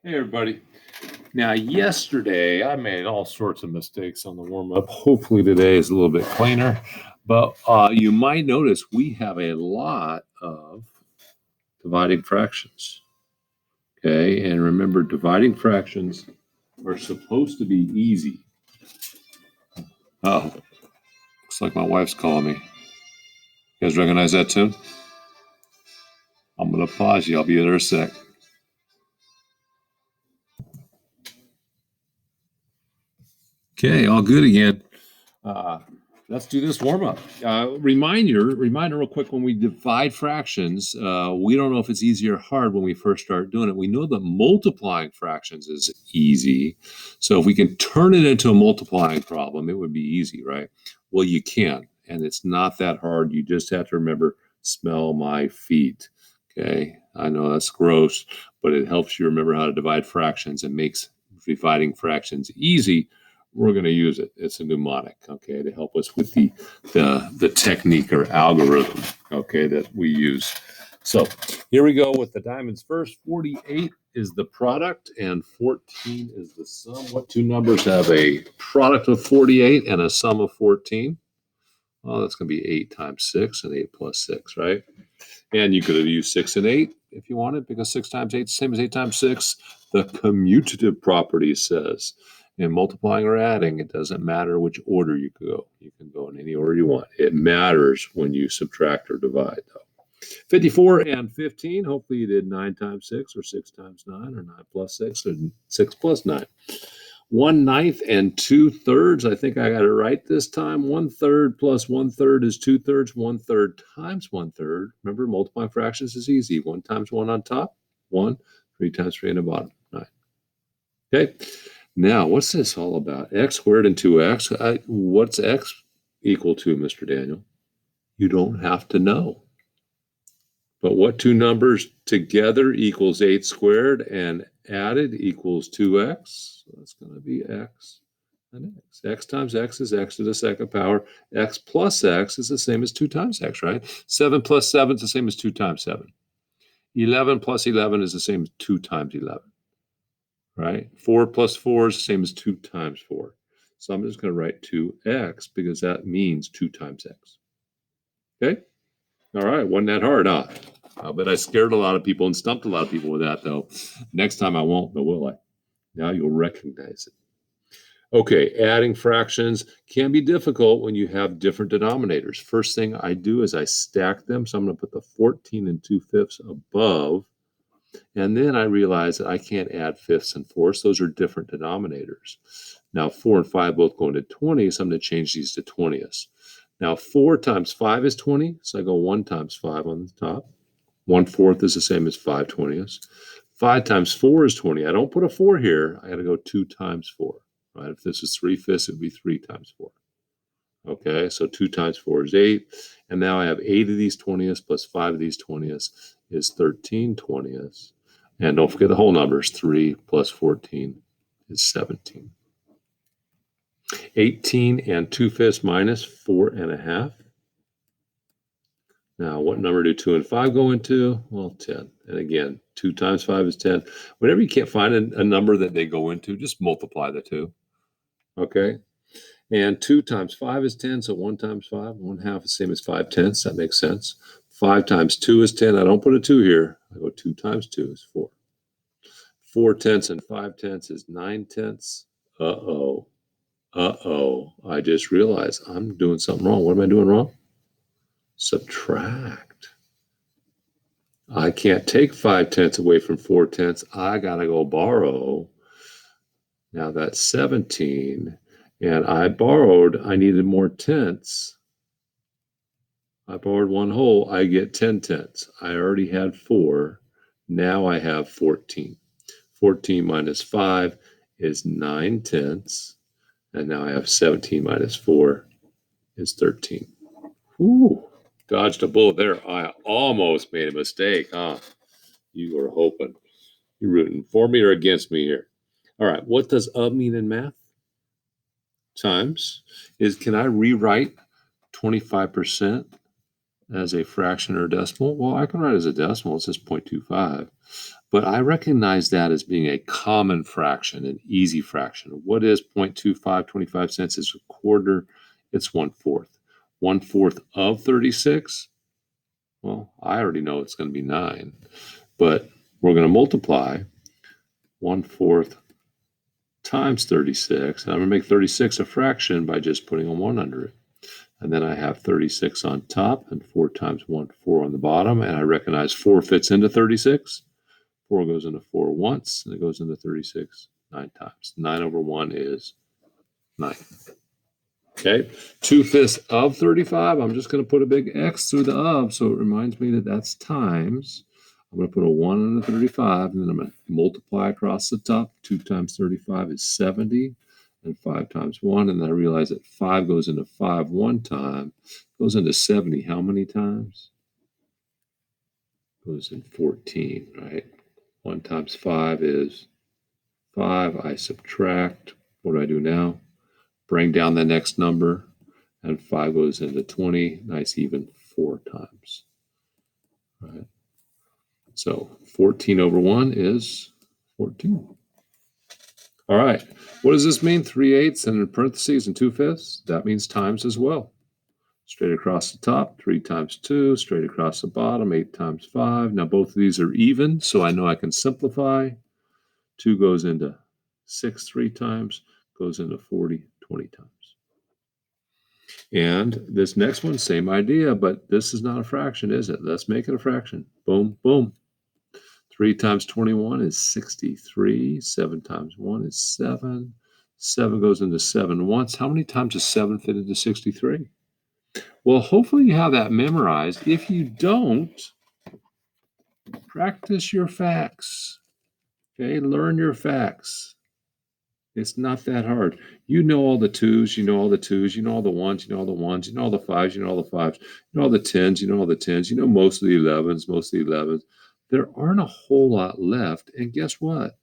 Hey, everybody. Now, yesterday I made all sorts of mistakes on the warm up. Hopefully, today is a little bit cleaner. But you might notice we have a lot of dividing fractions. Okay. And remember, dividing fractions are supposed to be easy. Oh, looks like my wife's calling me. You guys recognize that tune? I'm going to pause you. I'll be there in a sec. Okay, all good again. Let's do this warm up. Reminder real quick, when we divide fractions, we don't know if it's easy or hard when we first start doing it. We know that multiplying fractions is easy. So if we can turn it into a multiplying problem, it would be easy, right? Well, you can, and it's not that hard. You just have to remember, smell my feet. Okay, I know that's gross, but it helps you remember how to divide fractions and makes dividing fractions easy. We're going to use it. It's a mnemonic, okay, to help us with the technique or algorithm, okay, that we use. So here we go with the diamonds first. 48 is the product and 14 is the sum. What two numbers have a product of 48 and a sum of 14? Well, that's going to be 8 times 6 and 8 plus 6, right? And you could have used 6 and 8 if you wanted, because 6 times 8 is the same as 8 times 6. The commutative property says in multiplying or adding, it doesn't matter which order you go. You can go in any order you want. It matters when you subtract or divide, though. 54 and 15. Hopefully you did 9 times 6 or 6 times 9 or 9 plus 6 or 6 plus 9. 1/9 and 2/3. I think I got it right this time. 1/3 plus 1/3 is 2/3. 1/3 times 1/3. Remember, multiplying fractions is easy. 1 times 1 on top, 1. 3 times 3 on the bottom, 9. Okay. Now, what's this all about? X squared and 2x. What's x equal to, Mr. Daniel? You don't have to know. But what two numbers together equals 8 squared and added equals 2x? So that's going to be x and x. X times x is x to the second power. X plus x is the same as 2 times x, right? 7 plus 7 is the same as 2 times 7. 11 plus 11 is the same as 2 times 11. Right? 4 plus 4 is the same as 2 times 4. So I'm just going to write 2x because that means 2 times x. Okay? All right. Wasn't that hard, huh? But I scared a lot of people and stumped a lot of people with that, though. Next time I won't, but will I? Now you'll recognize it. Okay, adding fractions can be difficult when you have different denominators. First thing I do is I stack them. So I'm going to put the 14 and 2/5 above. And then I realize that I can't add fifths and fourths. Those are different denominators. Now, 4 and 5 both go into 20, so I'm going to change these to 20ths. Now, 4 times 5 is 20, so I go 1 times 5 on the top. 1/4 is the same as 5 20ths. 5 times 4 is 20. I don't put a 4 here. I got to go 2 times 4. Right? If this is 3/5, it would be 3 times 4. Okay, so 2 times 4 is 8. And now I have 8 of these 20ths plus 5 of these 20ths is 13 20ths. And don't forget the whole numbers. 3 plus 14 is 17. 18 and 2/5 minus 4.5. Now, what number do 2 and 5 go into? Well, 10. And again, 2 times 5 is 10. Whenever you can't find a number that they go into, just multiply the 2. Okay? And 2 times 5 is 10, so 1 times 5, 1/2 is the same as 5/10. That makes sense. 5 times 2 is 10. I don't put a 2 here. I go 2 times 2 is 4. 4/10 and 5/10 is 9/10. Uh-oh. I just realized I'm doing something wrong. What am I doing wrong? Subtract. I can't take 5/10 away from 4/10. I got to go borrow. Now that's 17. And I needed more tenths. I borrowed 1 whole. I get 10 tenths. I already had 4. Now I have 14. 14 minus 5 is 9 tenths. And now I have 17 minus 4 is 13. Ooh, dodged a bullet there. I almost made a mistake, huh? You were hoping. You're rooting for me or against me here. All right, what does mean in math? Times. Can I rewrite 25% as a fraction or a decimal? Well, I can write it as a decimal. It's just 0.25. But I recognize that as being a common fraction, an easy fraction. What is 0.25 cents is a quarter. It's 1/4. 1/4 of 36? Well, I already know it's going to be 9. But we're going to multiply 1/4 times 36. And I'm going to make 36 a fraction by just putting a 1 under it. And then I have 36 on top and 4 times 1, 4 on the bottom. And I recognize 4 fits into 36. 4 goes into 4 once, and it goes into 36 9 times. 9 over 1 is 9. Okay, 2/5 of 35. I'm just going to put a big X through the of, so it reminds me that that's times. I'm going to put a 1 on the 35, and then I'm going to multiply across the top. 2 times 35 is 70, and 5 times 1, and then I realize that 5 goes into 5 one time, goes into 70 how many times? Goes in 14, right? 1 times 5 is 5. I subtract. What do I do now? Bring down the next number, and 5 goes into 20. Nice even 4 times. Right? So 14 over 1 is 14. All right. What does this mean? 3/8 and in parentheses and 2/5? That means times as well. Straight across the top, 3 times 2. Straight across the bottom, 8 times 5. Now both of these are even, so I know I can simplify. 2 goes into 6 3 times, goes into 40 20 times. And this next one, same idea, but this is not a fraction, is it? Let's make it a fraction. Boom, boom. 3 times 21 is 63. 7 times 1 is 7. 7 goes into 7 once. How many times does 7 fit into 63? Well, hopefully you have that memorized. If you don't, practice your facts. Okay, learn your facts. It's not that hard. You know all the 2s, you know all the 2s, you know all the 1s, you know all the 1s, you know all the 5s, you know all the 5s, you know all the 10s, you know all the 10s, you know most of the 11s, most of the 11s. There aren't a whole lot left. And guess what?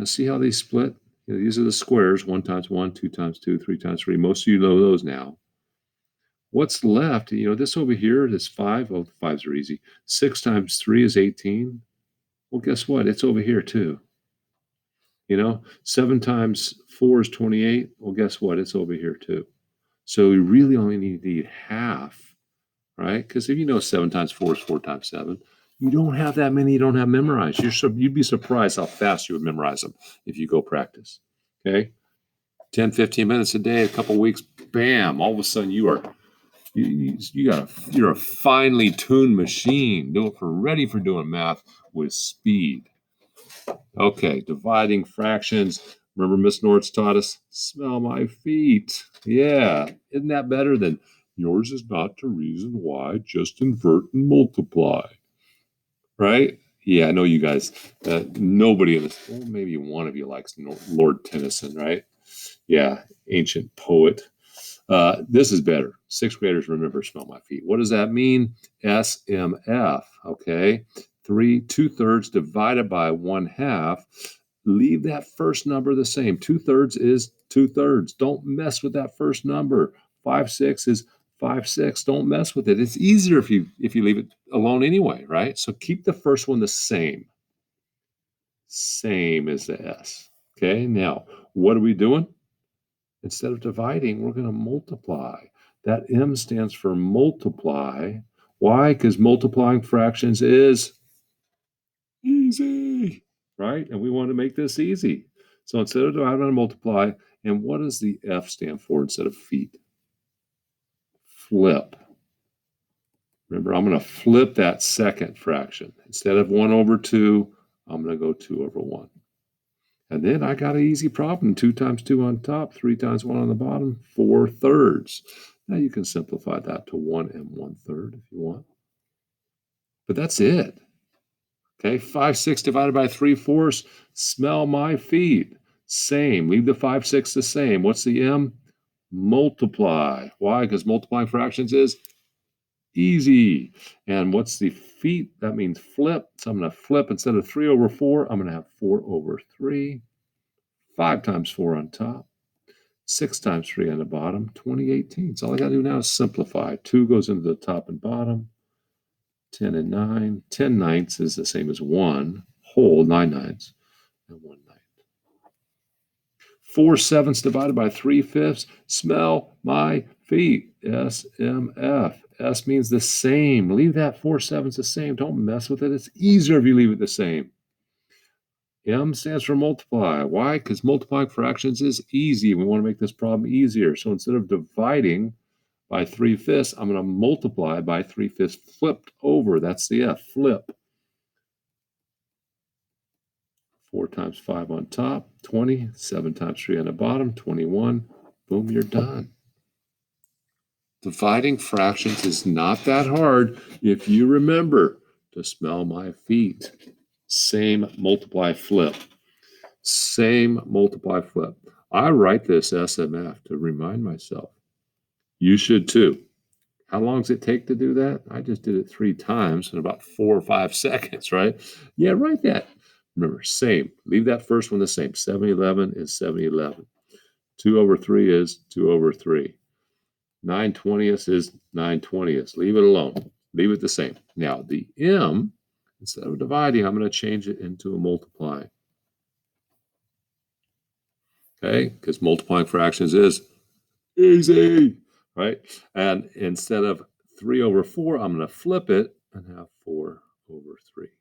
See how they split? These are the squares, 1 times 1, 2 times 2, 3 times 3. Most of you know those now. What's left? This over here, this 5. Oh, the 5s are easy. 6 times 3 is 18. Well, guess what? It's over here too. 7 times 4 is 28. Well, guess what? It's over here too. So we really only need half, right? Because if 7 times 4 is 4 times 7, you don't have that many you don't have memorized. You'd be surprised how fast you would memorize them if you go practice. Okay? 10, 15 minutes a day, a couple weeks, bam, all of a sudden you're a finely tuned machine. Ready for doing math with speed. Okay, dividing fractions. Remember Miss Nortz taught us, smell my feet. Yeah, isn't that better than yours is not the reason why, just invert and multiply. Right? Yeah, I know you guys, nobody in this, well, maybe one of you likes Lord Tennyson, right? Yeah, ancient poet. This is better. 6th graders remember smell my feet. What does that mean? SMF, okay? 2/3 divided by 1/2. Leave that first number the same. 2/3 is 2/3. Don't mess with that first number. 5/6 is 5/6. Don't mess with it. It's easier if you leave it alone anyway, right? So keep the first one the same. Same as the S. Okay, now what are we doing? Instead of dividing, we're going to multiply. That M stands for multiply. Why? Because multiplying fractions is easy, right? And we want to make this easy. So instead of dividing, I'm going to multiply. And what does the F stand for instead of feet? Flip. Remember, I'm going to flip that second fraction. Instead of 1 over 2, I'm going to go 2 over 1. And then I got an easy problem. 2 times 2 on top, 3 times 1 on the bottom, 4/3. Now you can simplify that to 1 1/3 if you want. But that's it. Okay, 5/6 divided by 3/4. Smell my feet. Same. Leave the 5/6 the same. What's the M? Multiply. Why? Because multiplying fractions is easy. And what's the feet? That means flip. So I'm going to flip instead of 3 over 4. I'm going to have 4 over 3. 5 times 4 on top. 6 times 3 on the bottom. 20/18. So all I got to do now is simplify. 2 goes into the top and bottom. 10 and 9. 10 ninths is the same as 1 whole, 9/9, and 1/9. 4/7 divided by 3/5. Smell my feet. SMF. S means the same. Leave that 4/7 the same. Don't mess with it. It's easier if you leave it the same. M stands for multiply. Why? Because multiplying fractions is easy. We want to make this problem easier. So instead of dividing by 3/5, I'm going to multiply by 3/5 flipped over. That's the F, flip. 4 times 5 on top, 20. 7 times 3 on the bottom, 21. Boom, you're done. Dividing fractions is not that hard if you remember to smell my feet. Same multiply flip. Same multiply flip. I write this SMF to remind myself. You should too. How long does it take to do that? I just did it 3 times in about 4 or 5 seconds, right? Yeah, write that. Remember, same. Leave that first one the same. 7/11 is 7/11. 2/3 is 2/3. 9/20 is 9/20. Leave it alone. Leave it the same. Now, the M, instead of dividing, I'm going to change it into a multiply. Okay? Because multiplying fractions is easy, right? And instead of 3/4, I'm going to flip it and have 4/3.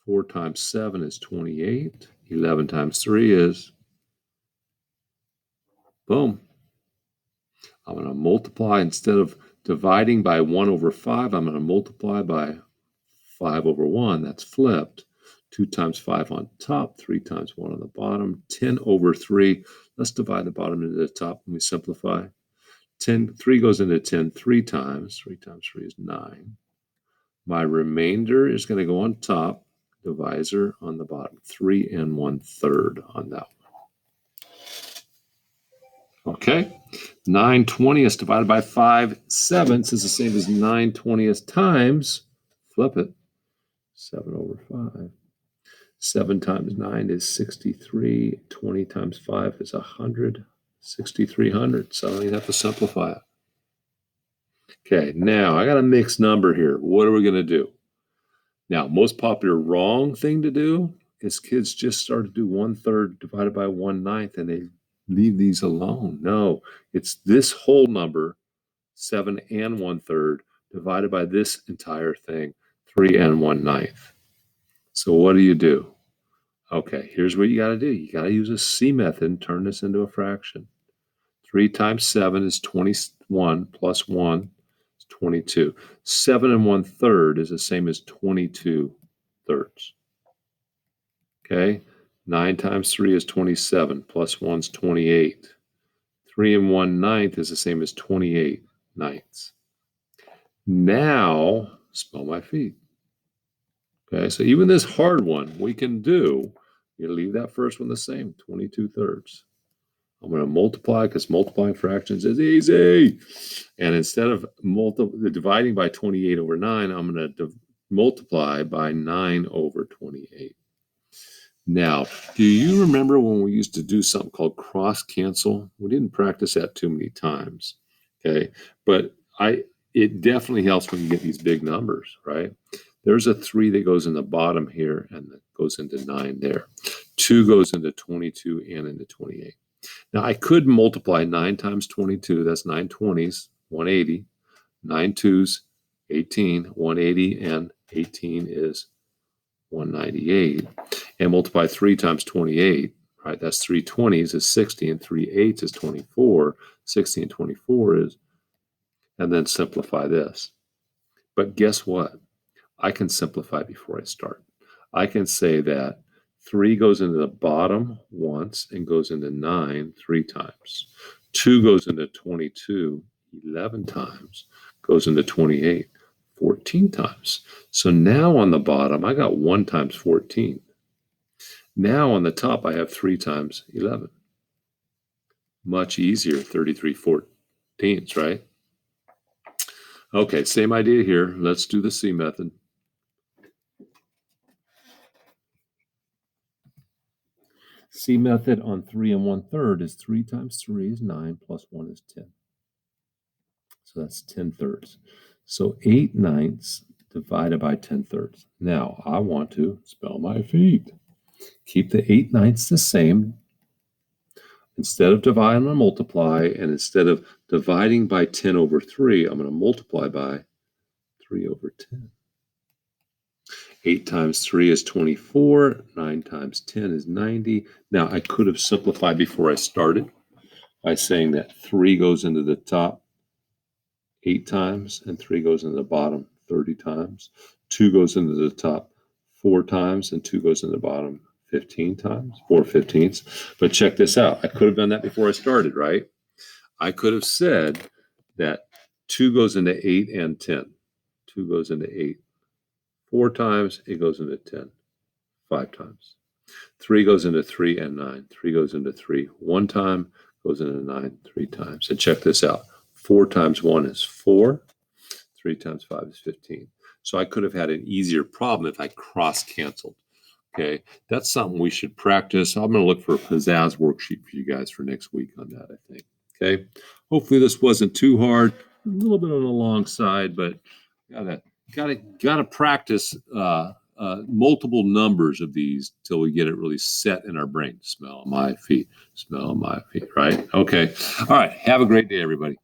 4 times 7 is 28. 11 times 3 is, boom. I'm going to multiply. Instead of dividing by 1/5, I'm going to multiply by 5/1. That's flipped. 2 times 5 on top, 3 times 1 on the bottom, 10/3. Let's divide the bottom into the top and we simplify. 3 goes into 10 3 times. 3 times 3 is 9. My remainder is going to go on top, divisor on the bottom. 3 1/3 on that one. Okay? 9/20 divided by 5/7 is the same as 9/20 times, flip it, 7/5. 7 times 9 is 63. 20 times 5 is 100. 6,300. So I don't even have to simplify it. Okay, now I got a mixed number here. What are we going to do? Now, most popular wrong thing to do is kids just start to do 1/3 divided by 1/9 and they leave these alone. No, it's this whole number, 7 1/3, divided by this entire thing, 3 1/9. So what do? Okay, here's what you got to do. You got to use a C method and turn this into a fraction. 3 times 7 is 21 plus 1 is 22. 7 1/3 is the same as 22/3. Okay, 9 times 3 is 27 plus 1 is 28. 3 1/9 is the same as 28/9. Now, smell my feet. Okay, so even this hard one we can do. You leave that first one the same, 22/3. I'm going to multiply because multiplying fractions is easy. And instead of dividing by 28/9, I'm going to multiply by 9/28. Now, do you remember when we used to do something called cross cancel? We didn't practice that too many times. Okay, but it definitely helps when you get these big numbers, right? There's a 3 that goes in the bottom here and that goes into 9 there. 2 goes into 22 and into 28. Now, I could multiply 9 times 22. That's 9 20s, 180. 9 2s, 18. 180 and 18 is 198. And multiply 3 times 28. Right, that's 3 20s is 60 and 3 8s is 24. 60 and 24 is, and then simplify this. But guess what? I can simplify before I start. I can say that 3 goes into the bottom once and goes into 9 3 times. 2 goes into 22 11 times, goes into 28 14 times. So now on the bottom, I got 1 times 14. Now on the top, I have 3 times 11. Much easier, 33 14ths, right? Okay, same idea here. Let's do the C method. C method on 3 1/3 is 3 times 3 is 9 plus 1 is 10. So that's 10/3. So 8/9 divided by 10/3. Now, I want to spell my feet. Keep the 8/9 the same. Instead of divide, I'm going to multiply, and instead of dividing by 10 over 3, I'm going to multiply by 3 over 10. 8 times 3 is 24. 9 times 10 is 90. Now, I could have simplified before I started by saying that 3 goes into the top 8 times, and 3 goes into the bottom 30 times. 2 goes into the top 4 times, and 2 goes into the bottom 15 times, 4/15. But check this out. I could have done that before I started, right? I could have said that 2 goes into 8 and 10. 2 goes into 8 4 times. It goes into 10 5 times. 3 goes into 3 and 9. 3 goes into 3 1 time, goes into 9 3 times. And check this out. 4 times 1 is 4. 3 times 5 is 15. So I could have had an easier problem if I cross-canceled. Okay, that's something we should practice. I'm going to look for a pizzazz worksheet for you guys for next week on that, I think. Okay, hopefully this wasn't too hard. A little bit on the long side, but gotta practice multiple numbers of these till we get it really set in our brain. Smell my feet, right? Okay, all right. Have a great day, everybody.